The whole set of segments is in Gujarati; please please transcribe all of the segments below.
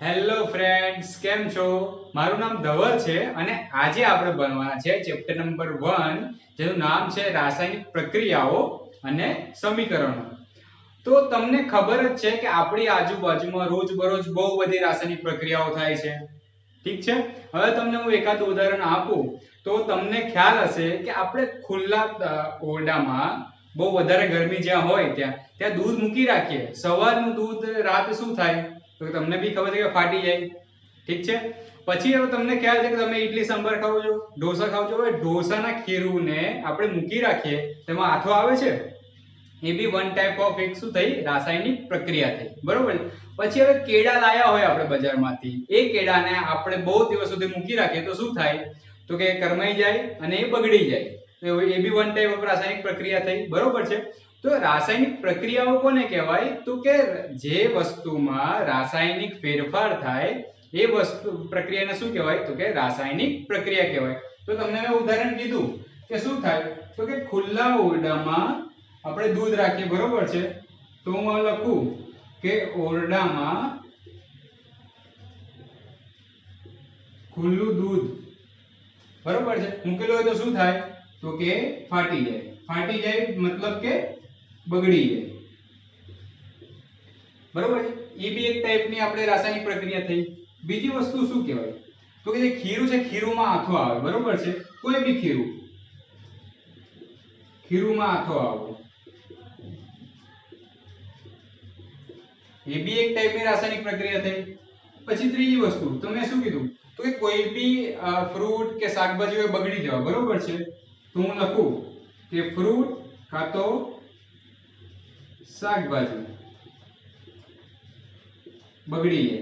હેલો ફ્રેન્ડ્સ, કેમ છો? મારું નામ ધવલ છે અને આજે આપણે ભણવાના છે ચેપ્ટર નંબર 1, જેનું નામ છે રાસાયણિક પ્રક્રિયાઓ અને સમીકરણો. તો તમને ખબર જ છે કે આપણી આજુબાજુમાં રોજબરોજ બહુ બધી રાસાયણિક પ્રક્રિયાઓ થાય છે. ઠીક છે. હવે તમને હું એકાદ ઉદાહરણ આપું તો તમને ખ્યાલ હશે કે આપણે ખુલ્લા ઓરડામાં બહુ વધારે ગરમી જ્યાં હોય ત્યાં દૂધ મૂકી રાખીએ. સવારનું દૂધ રાત શું થાય? તો તમને બી ખબર છે કે ફાટી જાય. ઠીક છે. પછી હવે તમને ખ્યાલ છે કે તમે ઈડલી સાંભાર ખાઓ છો, ઢોસા ખાઓ છો. હવે ઢોસાના ખીરુને આપણે મૂકી રાખીએ, તેમાં આથો આવે છે. એ બી વન ટાઈપ ઓફ એક શું થઈ? રાસાયણિક પ્રક્રિયા થઈ. બરોબર. પછી હવે કેળા લાયા હોય આપણે બજારમાંથી, એ કેળાને આપણે બહુ દિવસ સુધી મૂકી રાખીએ તો શું થાય? તો કે કરમાઈ જાય અને એ બગડી જાય. તો એ બી વન ટાઈપ ઓફ રાસાયણિક પ્રક્રિયા થઈ. બરોબર છે. તો રાસાયણિક પ્રક્રિયાઓ કોને કહેવાય? તો કે જે વસ્તુમાં રાસાયણિક ફેરફાર થાય એ વસ્તુ પ્રક્રિયાને શું કહેવાય? તો કે રાસાયણિક પ્રક્રિયા કહેવાય. તો તમને મેં ઉદાહરણ કીધું કે શું થાય? તો કે ખુલ્લા ઓરડામાં આપણે દૂધ રાખીએ. બરોબર છે. તો હું લખું કે ઓરડામાં ખુલ્લું દૂધ બરોબર છે મૂકેલું હોય તો શું થાય? તો કે ફાટી જાય. ફાટી જાય મતલબ કે બગડી જાય. બરોબર છે. એ બી એક ટાઈપની આપણે રાસાયણિક પ્રક્રિયા થઈ. બીજી વસ્તુ શું કહેવાય? તો કે જે ખીરું છે, ખીરુંમાં આથો આવે. બરોબર છે. કોઈ બી ખીરુંમાં આથો આવે, એ બી એક ટાઈપની રાસાયણિક પ્રક્રિયા થઈ. પછી ત્રીજી વસ્તુ તો મેં શું કીધું? તો કે કોઈ બી ફ્રૂટ કે શાકભાજી હોય બગડી જવા. બરોબર છે. તો હું લખું કે ફ્રૂટ કાં તો શાકભાજી બગડી જાય.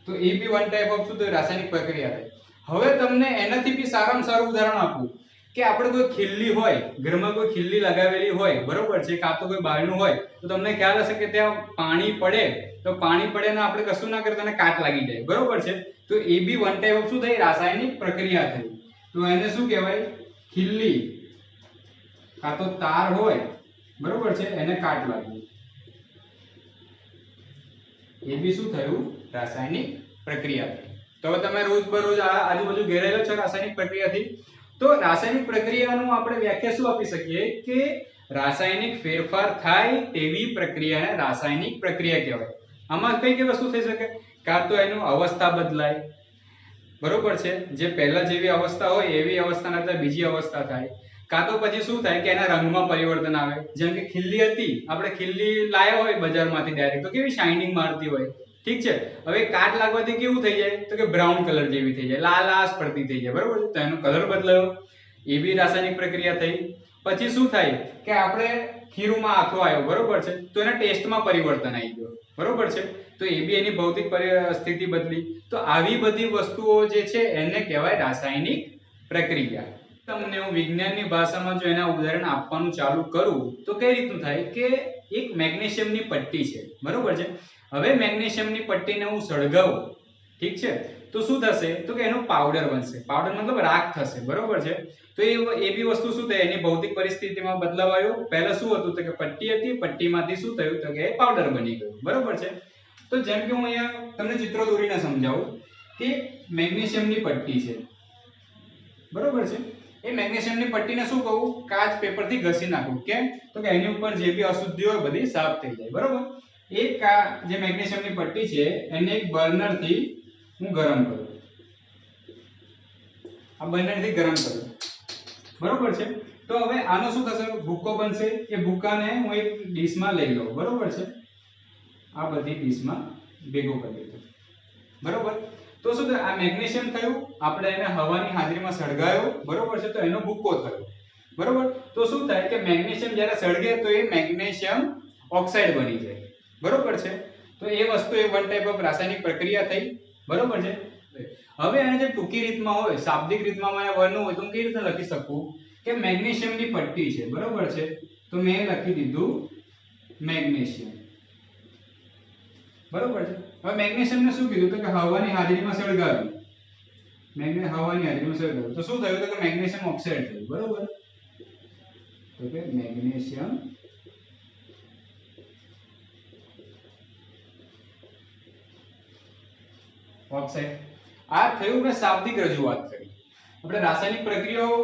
તો એ બી વન ટાઈપ ઓફ શું રાસાયણિક પ્રક્રિયા થઈ. હવે તમને એનાથી બી સારામાં સારું ઉદાહરણ આપું કે આપણે કોઈ ખીલ્લી હોય, ઘરમાં કોઈ ખીલ્લી લગાવેલી હોય. બરોબર છે. કાં તો કોઈ બારણું હોય તો તમને ખ્યાલ હશે કે ત્યાં પાણી પડે તો પાણી પડે ને આપણે કશું ના કરીએ તો કાટ લાગી જાય. બરોબર છે. તો એ બી વન ટાઈપ ઓફ શું થઈ? રાસાયણિક પ્રક્રિયા થઈ. તો એને શું કહેવાય? ખીલ્લી કાં તો તાર હોય, બરોબર છે, એને કાટ લાગ્યો. એ બી શું થયું? રાસાયણિક પ્રક્રિયા. તો હવે તમે રોજબરોજ આજુબાજુ ઘેરાયેલો છો રાસાયણિક પ્રક્રિયાથી. તો રાસાયણિક પ્રક્રિયાનું આપણે વ્યાખ્યા શું આપી શકીએ? કે રાસાયણિક ફેરફાર થાય તેવી પ્રક્રિયાને રાસાયણિક પ્રક્રિયા કહેવાય. આમાં કઈ કઈ વસ્તુ થઈ શકે? કાં તો એનું અવસ્થા બદલાય. બરોબર છે. જે પહેલા જેવી અવસ્થા હોય એવી અવસ્થાના અંદર બીજી અવસ્થા થાય. કાં તો પછી શું થાય કે એના રંગમાં પરિવર્તન આવે. જેમ કે ખીલ્લી હતી, આપણે ખીલ્લી લાયા હોય બજારમાંથી ડાયરેક્ટ, તો કેવી શાઇનિંગ મારતી હોય. ઠીક છે. હવે કાટ લાગવાથી કેવું થઈ જાય? તો કે બ્રાઉન કલર જેવી થઈ જાય, લાલાશ પડતી થઈ જાય. બરોબર. તો એનો કલર બદલાયો, એ બી રાસાયણિક પ્રક્રિયા થઈ. પછી શું થાય કે આપણે ખીરુંમાં આથો આવ્યો. બરોબર છે. તો એના ટેસ્ટમાં પરિવર્તન આવી ગયો. બરોબર છે. તો એ બી એની ભૌતિક પરિસ્થિતિ બદલી. તો આવી બધી વસ્તુઓ જે છે એને કહેવાય રાસાયણિક પ્રક્રિયા. તમને હું વિજ્ઞાનની ભાષામાં જો એના ઉદાહરણ આપવાનું ચાલુ કરું તો કઈ રીતનું થાય કે એક મેગ્નેશિયમની પટ્ટી છે. બરોબર છે. હવે મેગ્નેશિયમની પટ્ટીને હું સળગાવું, ઠીક છે, તો શું થશે? તો કે એનો પાવડર બનશે. પાવડર મતલબ રાખ થશે. બરોબર છે. તો એ બી વસ્તુ શું થાય? એની ભૌતિક પરિસ્થિતિમાં બદલાવ આવ્યો. પહેલા શું હતું? તો કે પટ્ટી હતી, પટ્ટીમાંથી શું થયું? તો કે પાવડર બની ગયું. બરોબર છે. તો જેમ કે હું અહીંયા તમને ચિત્ર દોરીને સમજાવું કે મેગ્નેશિયમની પટ્ટી છે. બરોબર છે. એ મેગ્નેશિયમની પટ્ટીને શું કહું? કાચ પેપરથી ઘસી નાખું. કેમ? તો કે એની ઉપર જે બી અશુદ્ધિ હોય બધી સાફ થઈ જાય. બરોબર. જે મેગ્નેશિયમની પટ્ટી છે એને એક બર્નરથી હું ગરમ કરું. આ બર્નરથી ગરમ કરું. બરોબર છે. તો હવે આનો શું થશે? ભૂકો બનશે. એ ભૂકાને હું એક ડીશમાં લઈ લઉં. બરોબર છે. આ બધી ડીશમાં ભેગો કરી દીધો. બરોબર. તો શું થાય? આ મેગ્નેશિયમ થયું, આપણે એને હવાની હાજરીમાં સળગાયો. બરોબર છે. તો એનો ભૂકો થયો. બરોબર. તો શું થાય કે મેગ્નેશિયમ જ્યારે સળગે તો એ મેગ્નેશિયમ ઓક્સાઇડ બની જાય. બરોબર છે. તો એ વસ્તુ એ વન ટાઈપ ઓફ રાસાયણિક પ્રક્રિયા થઈ. બરોબર છે. હવે આને જે ટૂંકી રીતમાં હોય, શાબ્દિક રીતમાં મને વર્ણવું હોય તો હું કેવી રીતે લખી શકું કે મેગ્નેશિયમની પટ્ટી છે. બરોબર છે. તો મેં લખી દીધું મેગ્નેશિયમ. બરોબર છે. હવે મેગ્નેશિયમને શું કીધું? તો કે હવાની હાજરીમાં સળગાવ્યું. હવાની હાજરીમાં સળગાવ્યું તો શું થયું? તો કે મેગ્નેશિયમ ઓક્સાઇડ થયું. બરોબર. તો કે મેગ્નેશિયમ ઓક્સાઇડ. આ થયું મેં શાબ્દિક રજૂઆત કરી. આપણે રાસાયણિક પ્રક્રિયાઓ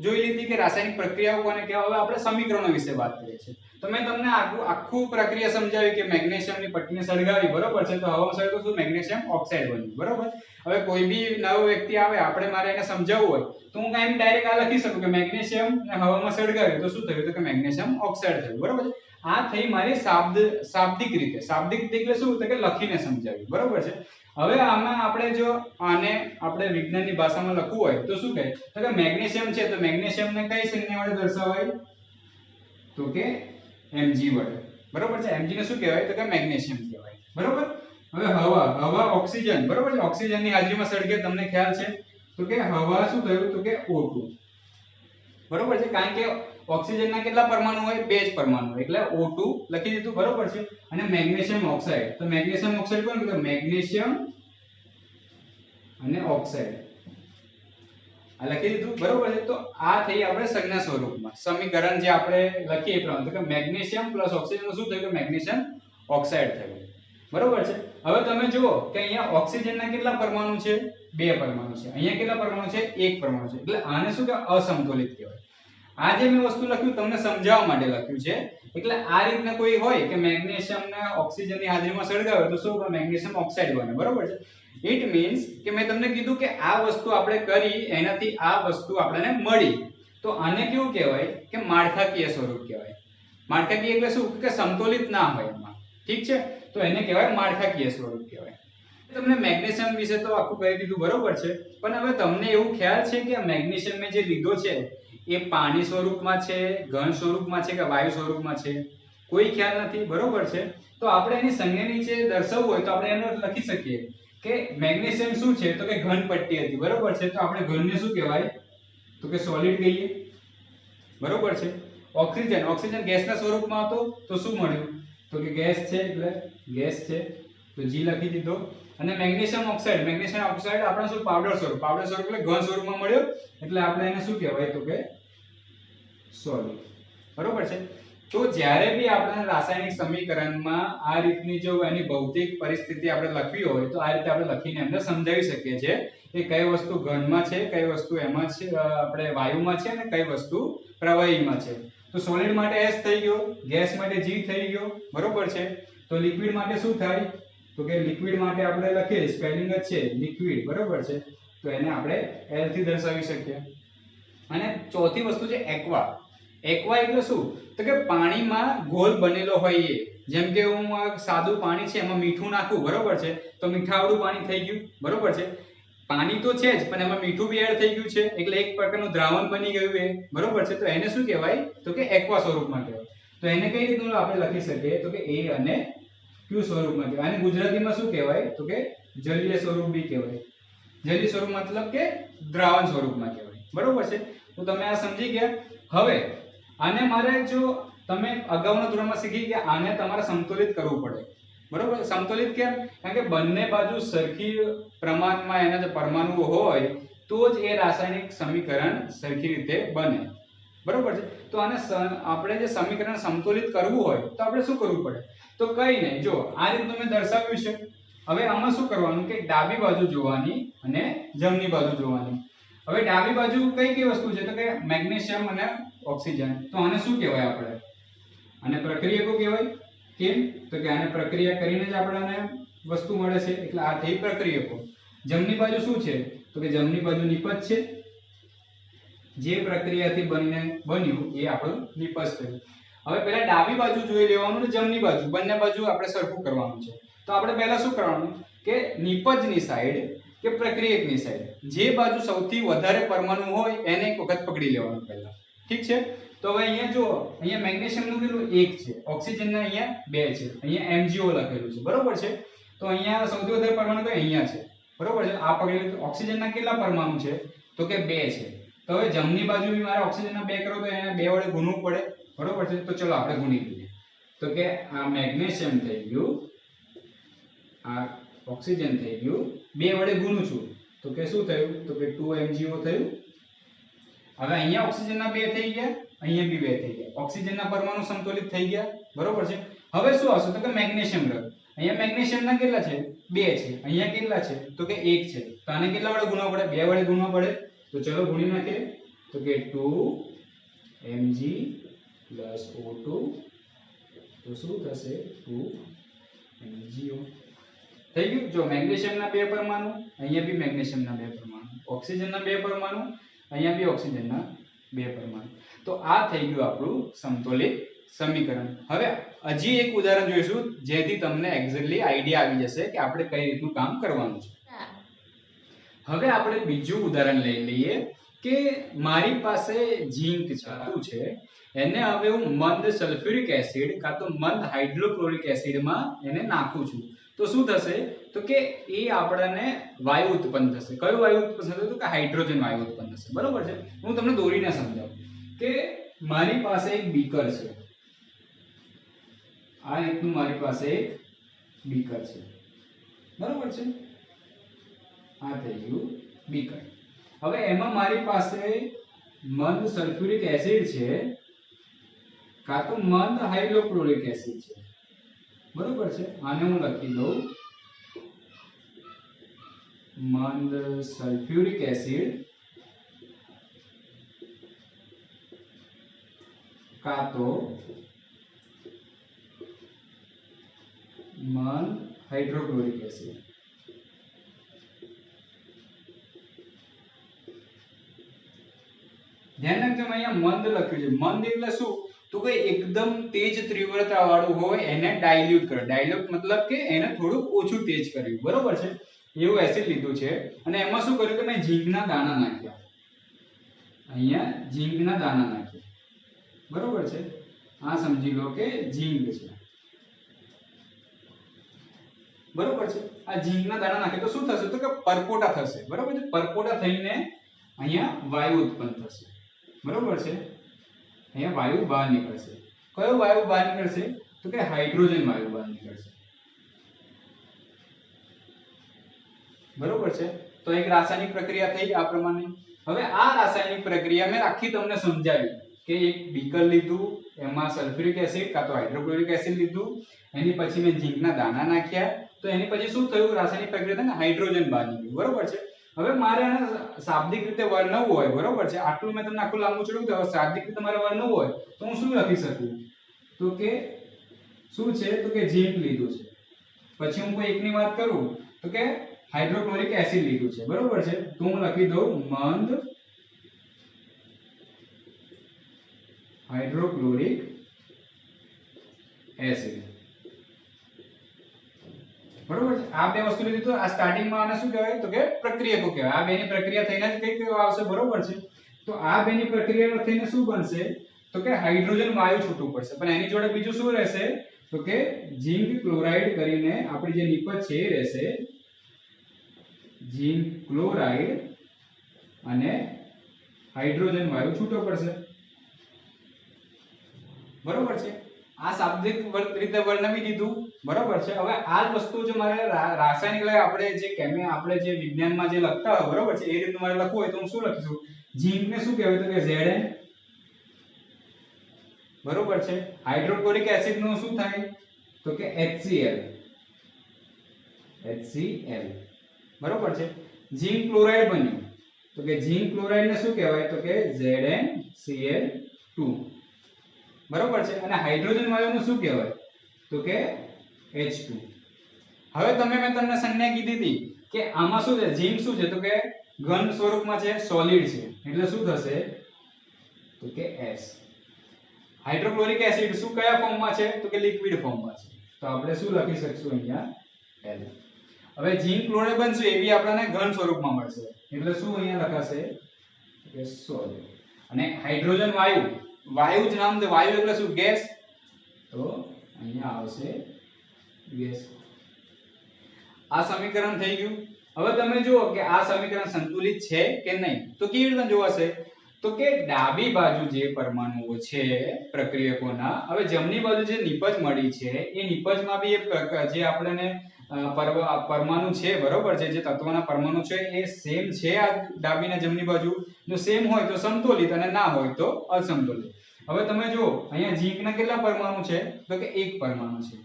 જોઈ લીધી કે રાસાયણિક પ્રક્રિયાઓ કોને કહેવાય. હવે આપણે સમીકરણો વિશે વાત કરીએ છીએ. તો મેં તમને આખું પ્રક્રિયા સમજાવી કે મેગ્નેશિયમની પટ્ટીને સળગાવી, બરોબર છે, તો હવામાં સળગે તો શું મેગ્નેશિયમ ઓક્સાઇડ બન્યું, બરોબર. હવે કોઈ બી નવો વ્યક્તિ આવે, આપણે મારે એને સમજાવવું હોય તો હું કાંઈ ડાયરેક્ટ આ લખી શકું કે મેગ્નેશિયમ ને હવામાં સળગાવ્યું તો શું થયું, તો કે મેગ્નેશિયમ ઓક્સાઇડ થયું, બરોબર છે. આ થઈ મારી શાબ્દિક રીતે. શાબ્દિક રીતે એટલે શું, તો કે લખીને સમજાવ્યું, બરોબર છે. હવે આમાં આપણે જો આને આપણે વિજ્ઞાનની ભાષામાં લખવું હોય તો શું કહે, તો કે મેગ્નેશિયમ છે તો મેગ્નેશિયમને કઈ સંજ્ઞા વડે દર્શાવાય, તો કે Mg વડે, બરોબર છે. Mg ને શું કહેવાય, તો કે મેગ્નેશિયમ કહેવાય, બરોબર. હવે હવા ઓક્સિજન, બરોબર છે, ઓક્સિજનની હાજરીમાં સળગે, તમને ખ્યાલ છે, તો કે હવા શું થયું, તો કે O2, બરોબર છે. કારણ કે ઓક્સિજનના કેટલા પરમાણુ હોય, 2 જ પરમાણુ હોય, એટલે O2 લખી દીધું, બરોબર છે. અને મેગ્નેશિયમ ઓક્સાઇડ, તો મેગ્નેશિયમ ઓક્સાઇડ કોણ, તો મેગ્નેશિયમ અને ઓક્સાઇડ આ લખી દીધું, બરોબર છે. તો આ થઈ આપણે સંજ્ઞા સ્વરૂપમાં સમીકરણ જે આપણે લખીએ એ પ્રમાણે, તો કે મેગ્નેશિયમ પ્લસ ઓક્સિજન નું શું થયું, કે મેગ્નેશિયમ ઓક્સાઇડ થયું, બરોબર છે. હવે તમે જુઓ કે અહીંયા ઓક્સિજનના કેટલા પરમાણુ છે, 2 પરમાણુ છે. અહીંયા કેટલા પરમાણુ છે, 1 પરમાણુ છે. એટલે આને શું કહેવાય, અસંતુલિત કહેવાય. આ જે મેં વસ્તુ લખ્યું તમને સમજાવવા માટે લખ્યું છે. એટલે આ રીતના કોઈ હોય કે મેગ્નેશિયમ ને ઓક્સિજનની હાજરીમાં સળગાવે તો શું મેગ્નેશિયમ ઓક્સાઇડ બને, બરોબર છે. ઇટ મીન્સ કે મેં તમને કીધું કે આ વસ્તુ આપણે કરી એનાથી આ વસ્તુ આપણને મળી, તો આને કેવું કહેવાય, કે માળખાકીય સ્વરૂપ કહેવાય. માળખાકીય એટલે શું, કે સમતોલિત ના હોય એમાં, ઠીક છે. તો એને કહેવાય માળખાકીય સ્વરૂપ કહેવાય. તમને મેગ્નેશિયમ વિશે તો આખું કહી દીધું, બરોબર છે. પણ હવે તમને એવું ખ્યાલ છે કે મેગ્નેશિયમ મેં જે લીધો છે એ પાણી સ્વરૂપમાં છે, ઘન સ્વરૂપમાં છે કે વાયુ સ્વરૂપમાં છે, કોઈ ખ્યાલ નથી, બરોબર છે. તો આપણે એની સંજ્ઞા નીચે દર્શાવવું હોય તો આપણે એનો લખી શકીએ કે મેગ્નેશિયમ શું છે, તો કે ઘન પટ્ટી હતી, બરોબર છે. તો આપણે ઘનને શું કહેવાય, તો કે સોલિડ કહીએ, બરોબર છે. ઓક્સિજન ગેસના સ્વરૂપમાં હતો તો શું મળ્યું, તો કે ગેસ છે, એટલે ગેસ છે, તો G લખી દીધો. અને મેગ્નેશિયમ ઓક્સાઇડ આપણે શું પાવડર સ્વરૂપ એટલે ઘન સ્વરૂપમાં મળ્યો, એટલે આપણે એને શું કહેવાય, તો કે સોલિડ, બરોબર છે. તો જ્યારે બી આપણે રાસાયણિક સમીકરણમાં આ રીતની જો એની ભૌતિક પરિસ્થિતિ આપણે લખવી હોય તો આ રીતે આપણે લખીને એમને સમજાવી શકીએ છીએ કે કઈ વસ્તુ ઘનમાં છે, કઈ વસ્તુ એમાં છે, આપણે વાયુમાં છે, અને કઈ વસ્તુ પ્રવાહીમાં છે. તો સોલિડ માટે S થઈ ગયો, ગેસ માટે G થઈ ગયો, બરોબર છે. તો લિક્વિડ માટે શું થાય, તો કે લિક્વિડ માટે આપણે લખીએ સ્પેલિંગ જ છે લિક્વિડ, બરોબર છે. તો એને આપણે L થી દર્શાવી શકીએ. અને ચોથી વસ્તુ છે એક્વા. એટલે શું, તો કે પાણીમાં ઘોલ બનેલો હોય એ. જેમ કે હું સાદું પાણી છે એમાં મીઠું નાખું, બરોબર છે, તો મીઠાવાળું પાણી થઈ ગયું, બરોબર છે. પાણી તો છે જ પણ એમાં મીઠું બી એડ થઈ ગયું છે, એટલે એક પ્રકારનું દ્રાવણ બની ગયું એ, બરોબર છે. તો એને શું કહેવાય, તો કે એક્વા સ્વરૂપમાં કહેવાય. તો એને કઈ રીતનું આપણે લખી શકીએ, તો કે A અને Q સ્વરૂપમાં કહેવાય. અને ગુજરાતીમાં શું કહેવાય, તો કે જલીય સ્વરૂપ બી કહેવાય. જલીય સ્વરૂપ મતલબ કે દ્રાવણ સ્વરૂપમાં કહેવાય, બરોબર છે. તો તમે આ સમજી ગયા. હવે આને મારે જો તમે અગાઉના ધોરણમાં શીખી કે આને તમારે સંતુલિત કરવું પડે, બરોબર. સંતુલિત કેમ, કારણ કે બંને બાજુ સરખી પ્રમાણમાં એના જે પરમાણુઓ હોય તો જ એ રાસાયણિક સમીકરણ સરખી રીતે બને, બરોબર છે. તો આને આપણે જે સમીકરણ સંતુલિત કરવું હોય તો આપણે શું કરવું પડે, તો કઈ નહીં, જો આ રીતનું મેં દર્શાવ્યું છે. હવે આમાં શું કરવાનું કે ડાબી બાજુ જોવાની અને જમણી બાજુ જોવાની. હવે ડાબી બાજુ કઈ વસ્તુ છે, તો કે મેગ્નેશિયમ અને ઓક્સિજન. તો આને શું કહેવાય, આપણે આને પ્રક્રિયકો કહેવાય. કેમ, તો કે આને પ્રક્રિયા કરીને જ આપણને વસ્તુ મળે છે, એટલે આ થઈ પ્રક્રિયકો. જમણી બાજુ શું છે, તો કે જમણી બાજુ નિપજ છે. જે પ્રક્રિયાથી બન્યું એ આપણું નિપજ થયું. હવે પહેલા ડાબી બાજુ જોઈ લેવાનું ને જમણી બાજુ, બંને બાજુ આપણે સરખું કરવાનું છે. તો આપણે પહેલા શું કરવાનું કે નિપજની સાઈડ કે પ્રક્રિયકની સાઈડ જે બાજુ સૌથી વધારે પરમાણુ હોય એને એક વખત પકડી લેવાનું પહેલા, ઠીક છે. તો હવે અહીંયા જો અહીંયા મેગ્નેશિયમનું કેટલું 1 છે, ઓક્સિજનના અહીંયા 2 છે, અહીંયા MgO લખેલું છે, બરોબર છે. તો અહીંયા સૌથી વધારે પરમાણુ તો અહીંયા છે, બરોબર છે. આ પકડી લીધું. ઓક્સિજનના કેટલા પરમાણુ છે, તો કે 2 છે. તો હવે જમણી બાજુ બી મારે ઓક્સિજનના 2 કરો તો એને 2 વડે ગુણવું પડે, બરોબર છે. તો ચલો આપણે ગુણી લઈએ. તો કે આ મેગ્નેશિયમ થઈ ગયું, આ ઓક્સિજન થઈ ગયું, 2 વડે ગુણું છું તો કે શું થયું, તો કે 2MgO થયું. હવે અહીંયા ઓક્સિજનના 2 થઈ ગયા, અહીંયા બી 2 થઈ ગયા. ઓક્સિજનના પરમાણુ સંતુલિત થઈ ગયા, બરોબર છે. હવે શું આવશે, તો કે મેગ્નેશિયમ રહ્યું. અહીંયા મેગ્નેશિયમના કેટલા છે 2 છે, અહીંયા કેટલા છે તો કે 1 છે, તો આને કેટલા વડે ગુણવા પડે 2 વડે ગુણવા પડે, તો ચલો ગુણી નાખીએ, તો કે 2 Mg O2, તો શું થશે 2 MgO થઈ ગયું। જો મેગ્નેશિયમના 2 પરમાણુ, અહીંયા બી મેગ્નેશિયમના 2 પરમાણુ, ઓક્સિજનના 2 પરમાણુ, અહીંયા બી ઓક્સિજનના 2 પરમાણુ, તો આ થઈ ગયું આપણું સમતોલિત સમીકરણ। હવે હજી એક ઉદાહરણ જોઈશું જેથી તમને એક્ઝેક્ટલી આઈડિયા આવી જશે કે આપણે કઈ રીતનું કામ કરવાનું છે। હવે આપણે બીજું ઉદાહરણ લઈ લઈએ કે મારી પાસે ઝીંક છે, એને હવે હું મંદ સલ્ફ્યુરિક એસિડ કાં તો મંદ હાઇડ્રોક્લોરિક એસિડમાં એને નાખું છું, તો શું થશે તો કે એ આપણને વાયુ ઉત્પન્ન થશે। કયો વાયુ ઉત્પન્ન થશે તો કે હાઇડ્રોજન વાયુ ઉત્પન્ન થશે, બરોબર છે। હું તમને દોરીને સમજાવું કે મારી પાસે એક બીકર છે, આ રીતનું મારી પાસે એક બીકર છે, બરોબર છે, આ થઈ ગયું બીકર। હવે એમાં મારી પાસે મંદ સલ્ફ્યુરિક એસિડ છે કાં તો મંદ હાઇડ્રોક્લોરિક એસિડ છે, બરોબર છે। આને હું લખી દઉં મંદ સલ્ફ્યુરિક એસિડ કાં તો મંદ હાઇડ્રોક્લોરિક એસિડ। ધ્યાન રાખજો અહીંયા મંદ લખ્યું છે, મંદ એટલે શું તો કે એકદમ તેજ તીવ્રતા વાળું હોય એને ડાઈલ્યુટ કરે, ડાઈલ્યુટ મતલબ કે એને થોડું ઓછું તેજ કર્યું, બરોબર છે, એવું એસિડ લીધું છે। અને એમાં શું કર્યું કે મેં ઝીંકના દાણા નાખ્યા, અહીંયા ઝીંકના દાણા નાખ્યા, બરોબર છે, આ સમજી લો કે ઝીંક છે, બરોબર છે। આ ઝીંકના દાણા નાખે તો શું થશે તો કે પરપોટા થશે, બરોબર છે, પરપોટા થઈને અહીંયા વાયુ ઉત્પન્ન થશે, બરોબર છે, અહીંયા વાયુ બહાર નીકળશે। કયો વાયુ બહાર નીકળશે તો કે હાઇડ્રોજન વાયુ બહાર નીકળશે, બરોબર છે। તો એક રાસાયણિક પ્રક્રિયા થઈ આ પ્રમાણે। હવે આ રાસાયણિક પ્રક્રિયા મેં આખી તમને સમજાવી કે એક બીકર લીધું, એમાં સલ્ફ્યુરિક એસિડ કાં તો હાઇડ્રોક્લોરિક એસિડ લીધું, એની પછી મેં ઝીંકના દાણા નાખ્યા, તો એની પછી શું થયું રાસાયણિક પ્રક્રિયા થઈને હાઇડ્રોજન બહાર નીકળ્યું, બરોબર છે। હવે મારે આને શાબ્દિક રીતે વર્ણવવું હોય, બરોબર છે, આટલું મેં તમને આખું લાંબુ ચડ્યું, તો શાબ્દિક રીતે મારે વર્ણવવું હોય તો હું શું લખી શકું તો કે શું છે તો કે ઝીંક લીધું છે, પછી હું કોઈ એકની વાત કરું તો કે હાઇડ્રોક્લોરિક એસિડ લીધું છે, બરોબર છે, તો હું લખી દઉં મંદ હાઇડ્રોક્લોરિક એસિડ, બરોબર છે। આ બે વસ્તુ લીધી તો આ સ્ટાર્ટિંગમાં આને શું કહેવાય તો કે પ્રક્રિયકો કહેવાય। આ બેની પ્રક્રિયા થઈને જ કઈ આવશે, બરોબર છે। તો આ બેની પ્રક્રિયા થઈને શું બનશે તો કે હાઇડ્રોજન વાયુ છૂટું પડશે, પણ એની જોડે બીજું શું રહેશે તો કે ઝિંક ક્લોરાઇડ કરીને આપણી જે નિપજ છે એ રહેશે, ઝિંક ક્લોરાઇડ અને હાઇડ્રોજન વાયુ છૂટો પડશે, બરોબર છે। આ શાબ્દિક રીતે વર્ણવી દીધું, બરોબર છે। હવે આ જ વસ્તુ જો મારે રાસાયણિક આપણે જે વિજ્ઞાનમાં જે લખતા હોય, બરોબર છે, એ રીતનું મારે લખવું હોય તો હું શું લખીશું ઝીંક ને શું કહેવાય તો કે Zn, બરોબર છે। હાઇડ્રોક્લોરિક એસિડ નું શું થાય તો કે HCl, બરોબર છે। ઝિંક ક્લોરાઇડ બન્યું તો કે ઝિંક ક્લોરાઇડ ને શું કહેવાય તો કે ZnCl2, બરોબર છે। અને હાઇડ્રોજન વાયુને શું કહેવાય તો કે H2। હવે મેં તમને સંજ્ઞા કીધી હતી કે આમાં શું છે ઝિંક શું છે તો કે ઘન સ્વરૂપમાં છે, સોલિડ છે, એટલે શું થશે તો કે S। હાઇડ્રોક્લોરિક એસિડ શું કયા ફોર્મમાં છે તો કે લિક્વિડ ફોર્મમાં છે, તો આપણે શું લખી શકશું અહીંયા L। હવે ઝિંક ક્લોરાઇડ બનશે એ બી આપણને ઘન સ્વરૂપમાં મળશે, એટલે શું અહીંયા લખાશે કે સોલિડ। અને હાઇડ્રોજન વાયુ જ નામ છે, વાયુ એટલે શું ગેસ, તો અહીંયા આવશે ગેસ। આ સમીકરણ થઈ ગયું। હવે તમે જુઓ કે આ સમીકરણ સંતુલિત છે કે નહીં, તો કેવી રીતે જોવાશે તો કે ડાબી બાજુ જે પરમાણુઓ છે પ્રક્રિયકોના, હવે જમણી બાજુ જે નિપજ મળી છે એ નિપજમાં બી જે આપણને પરમાણુ છે, બરોબર છે, જે તત્વના પરમાણુ છે એ સેમ છે આ ડાબી અને જમણી બાજુ, જો સેમ હોય તો સંતુલિત અને ના હોય તો અસંતુલિત। હવે તમે જુઓ અહીંયા ઝીંકના કેટલા પરમાણુ છે તો કે એક પરમાણુ છે,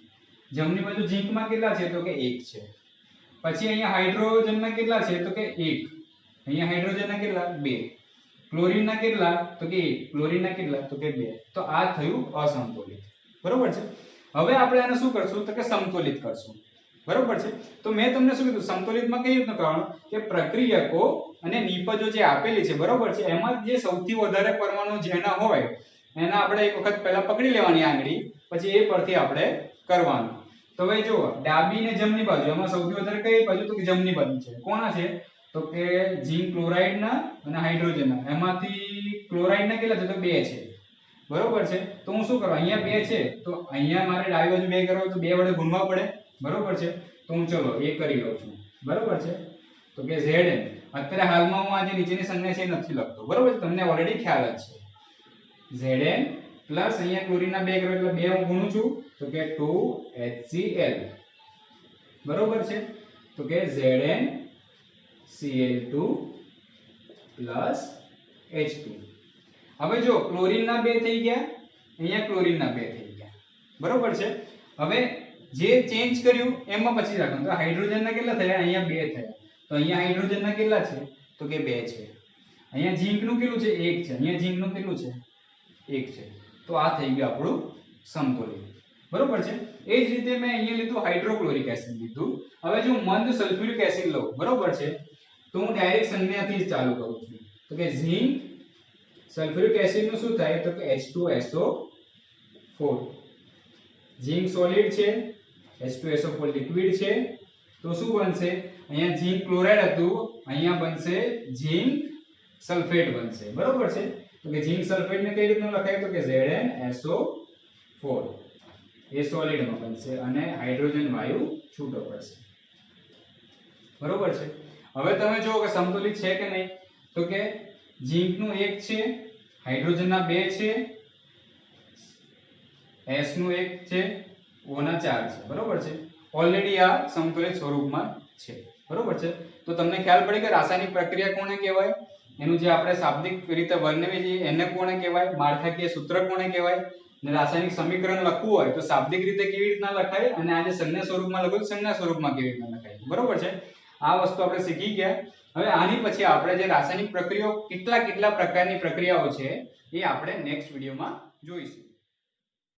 જમણી બાજુ ઝીંકમાં કેટલા છે તો કે 1 છે. પછી અહીંયા હાઇડ્રોજનના કેટલા છે તો કે 1. અહીંયા હાઇડ્રોજનના કેટલા 2. ક્લોરીનના કેટલા તો કે 1. ક્લોરીનના કેટલા તો કે 2. તો આ થયું અસંતુલિત. બરોબર છે. હવે આપણે આને શું કરશું તો કે સમતુલિત કરશું. બરોબર છે. તો મેં તમને શું કીધું સમતુલિતમાં કઈ રીતનું કરવાનું કે પ્રક્રિયકો અને નિપજો જે આપેલી છે બરોબર છે એમાં જે સૌથી વધારે પરમાણુ જેના હોય એના આપણે એક વખત પહેલા પકડી લેવાની આંગળી, પછી એ પરથી આપણે કરવાનું. તો હવે જુઓ ડાબી ને જમણી બાજુ એમાં સૌથી વધારે કઈ બાજુ તો કે જમણી બાજુ છે. કોના છે તો કે ઝીંક ક્લોરાઇડ ના અને હાઇડ્રોજન ના. એમાંથી ક્લોરાઇડ ના કેટલા છે તો 2 છે. બરોબર છે. તો હું શું કરું અહીંયા 2 છે તો અહીંયા મારે ડાબી બાજુ 2 કરવા તો 2 વડે ગુણવા પડે. બરોબર છે. તો હું ચલો એ કરી લઉં છું. બરોબર છે. તો કે Zn અત્યારે હાલમાં હું આ જે નીચેની સંજ્ઞા છે એ નથી લખતો. બરોબર છે. તમને ઓલરેડી ખ્યાલ જ છે. Zn પ્લસ અહીંયા ક્લોરીનના 2 કરો એટલે 2 હું ગુણું છું તો કે 2HCl. બરોબર છે. તો કે ZnCl2 પ્લસ H2. હવે જો ક્લોરીનના 2 થઈ ગયા, અહીંયા ક્લોરીનના 2 થઈ ગયા. બરોબર છે. હવે જે ચેન્જ કર્યું એમાં પછી રાખવાનું. તો હાઇડ્રોજનના કેટલા થયા અહીંયા 2 થયા. તો અહીંયા હાઇડ્રોજનના કેટલા છે તો કે 2 છે. અહીંયા ઝીંકનું કેટલું છે 1 છે. અહીંયા ઝીંકનું કેટલું છે 1 છે. તો આ થઈ ગયું આપણું સમતુલિત. બરોબર છે. એ જ રીતે મેં અહીંયા લીધું હાઇડ્રોક્લોરિક એસિડ લીધું. હવે જો મંદ સલ્ફ્યુરિક એસિડ લઉં બરોબર છે તો હું ડાયરેક્ટ સંજ્ઞાથી જ ચાલુ કરું છું. તો કે ઝીંક સલ્ફ્યુરિક એસિડ નું શું થાય તો કે H2SO4. ઝીંક સોલિડ છે, H2SO4 લિક્વિડ છે. તો શું બનશે અહીંયા ઝીંક ક્લોરાઇડ હતું, અહીંયા બનશે ઝીંક સલ્ફેટ બનશે. બરોબર છે. તો કે ઝીંક સલ્ફેટ ને કઈ રીતનું લખાય તો કે ZnSO4. એ સોલિડમાં બનશે અને હાઇડ્રોજન વાયુ છૂટો પડશે. બરોબર છે. હવે તમે જુઓ કે સમતુલિત છે કે નહીં તો કે ઝીંકનું 1 છે, હાઇડ્રોજનના 2 છે, S નું 1 છે, O ના 4 છે. બરોબર છે. ઓલરેડી આ સમતુલિત સ્વરૂપમાં છે. બરોબર છે. તો તમને ખ્યાલ પડી કે રાસાયણિક પ્રક્રિયા કોને કહેવાય, એનું જે આપણે શાબ્દિક રીતે વર્ણવી છે એને કોને કહેવાય, માળખાકીય સૂત્ર કોને કહેવાય, ને રાસાયણિક સમીકરણ લખવું હોય તો શાબ્દિક રીતે કેવી રીતના લખાય અને આજે સંજ્ઞા સ્વરૂપમાં લખવું તો સંજ્ઞા સ્વરૂપમાં કેવી રીતના લખાય. બરોબર છે. આ વસ્તુ આપણે શીખી ગયા. હવે આની પછી આપણે જે રાસાયણિક પ્રક્રિયાઓ કેટલા પ્રકારની પ્રક્રિયાઓ છે એ આપણે નેક્સ્ટ વિડિયોમાં જોઈશું.